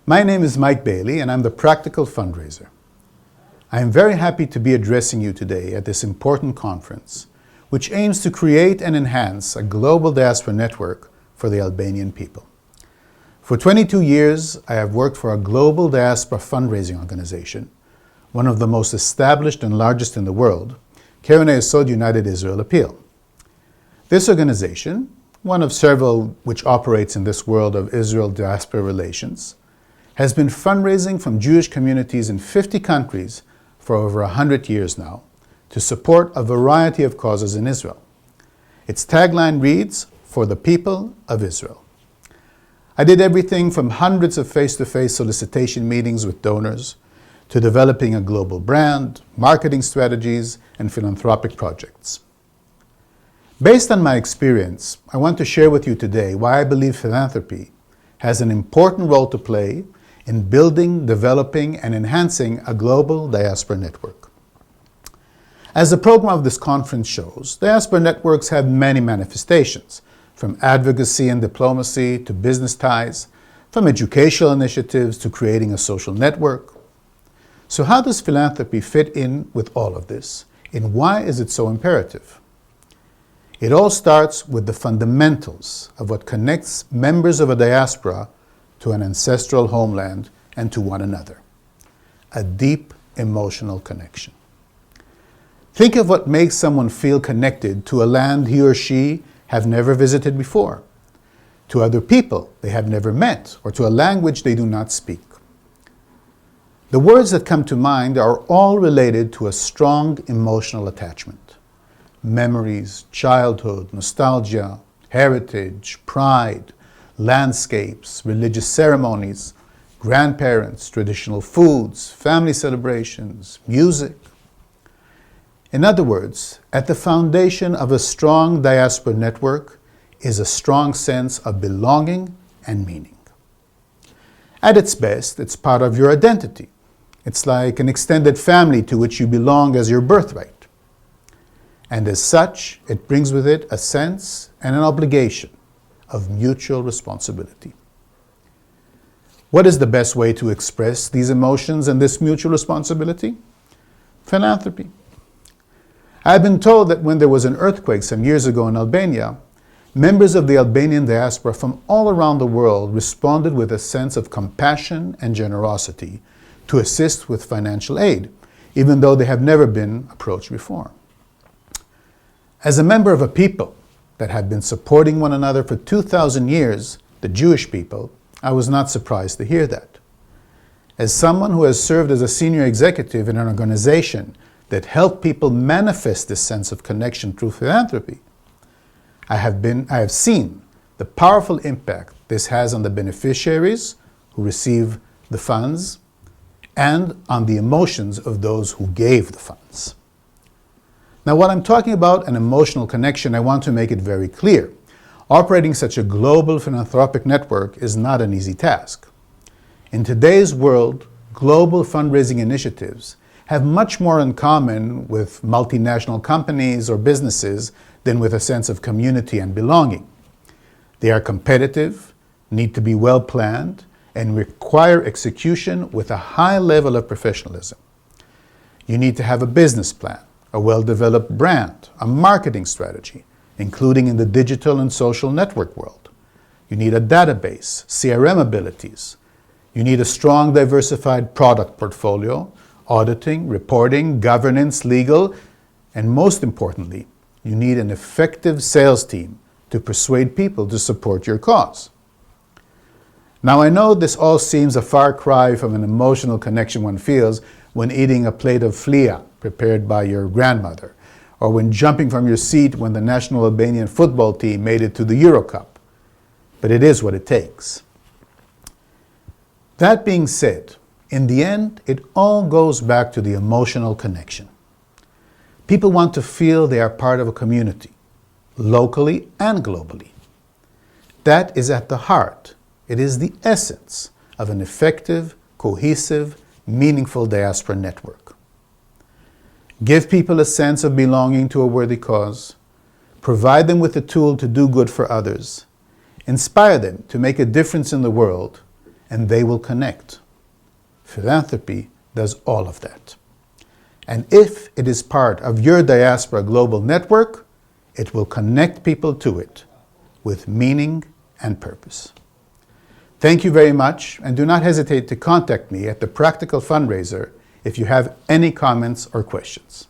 My name is Mike Bailey and I'm the Practical Fundraiser. I am very happy to be addressing you today at this important conference, which aims to create and enhance a global diaspora network for the Albanian people. For 22 years, I have worked for a global diaspora fundraising organization, one of the most established and largest in the world, Keren Hayesod United Israel Appeal. This organization, one of several which operates in this world of Israel-diaspora relations, has been fundraising from Jewish communities in 50 countries for over 100 years now to support a variety of causes in Israel. Its tagline reads, "For the people of Israel." I did everything from hundreds of face-to-face solicitation meetings with donors to developing a global brand, marketing strategies, and philanthropic projects. Based on my experience, I want to share with you today why I believe philanthropy has an important role to play in building, developing, and enhancing a global diaspora network. As the program of this conference shows, diaspora networks have many manifestations, from advocacy and diplomacy to business ties, from educational initiatives to creating a social network. So how does philanthropy fit in with all of this, and why is it so imperative? It all starts with the fundamentals of what connects members of a diaspora to an ancestral homeland and to one another: a deep emotional connection. Think of what makes someone feel connected to a land he or she have never visited before, to other people they have never met, or to a language they do not speak. The words that come to mind are all related to a strong emotional attachment. Memories, childhood, nostalgia, heritage, pride, landscapes, religious ceremonies, grandparents, traditional foods, family celebrations, music. In other words, at the foundation of a strong diaspora network is a strong sense of belonging and meaning. At its best, it's part of your identity. It's like an extended family to which you belong as your birthright. And as such, it brings with it a sense and an obligation of mutual responsibility. What is the best way to express these emotions and this mutual responsibility? Philanthropy. I've been told that when there was an earthquake some years ago in Albania, members of the Albanian diaspora from all around the world responded with a sense of compassion and generosity to assist with financial aid, even though they have never been approached before. As a member of a people that had been supporting one another for 2,000 years, the Jewish people, I was not surprised to hear that. As someone who has served as a senior executive in an organization that helped people manifest this sense of connection through philanthropy, I have seen the powerful impact this has on the beneficiaries who receive the funds and on the emotions of those who gave the funds. Now, when I'm talking about an emotional connection, I want to make it very clear. Operating such a global philanthropic network is not an easy task. In today's world, global fundraising initiatives have much more in common with multinational companies or businesses than with a sense of community and belonging. They are competitive, need to be well planned, and require execution with a high level of professionalism. You need to have a business plan, a well-developed brand, a marketing strategy, including in the digital and social network world. You need a database, CRM abilities. You need a strong, diversified product portfolio, auditing, reporting, governance, legal, and most importantly, you need an effective sales team to persuade people to support your cause. Now, I know this all seems a far cry from an emotional connection one feels when eating a plate of flia prepared by your grandmother, or when jumping from your seat when the national Albanian football team made it to the Euro Cup. But it is what it takes. That being said, in the end, it all goes back to the emotional connection. People want to feel they are part of a community, locally and globally. That is at the heart. It is the essence of an effective, cohesive, meaningful diaspora network. Give people a sense of belonging to a worthy cause, provide them with a tool to do good for others, inspire them to make a difference in the world, and they will connect. Philanthropy does all of that. And if it is part of your Diaspora Global Network, it will connect people to it with meaning and purpose. Thank you very much, and do not hesitate to contact me at The Practical Fundraiser if you have any comments or questions.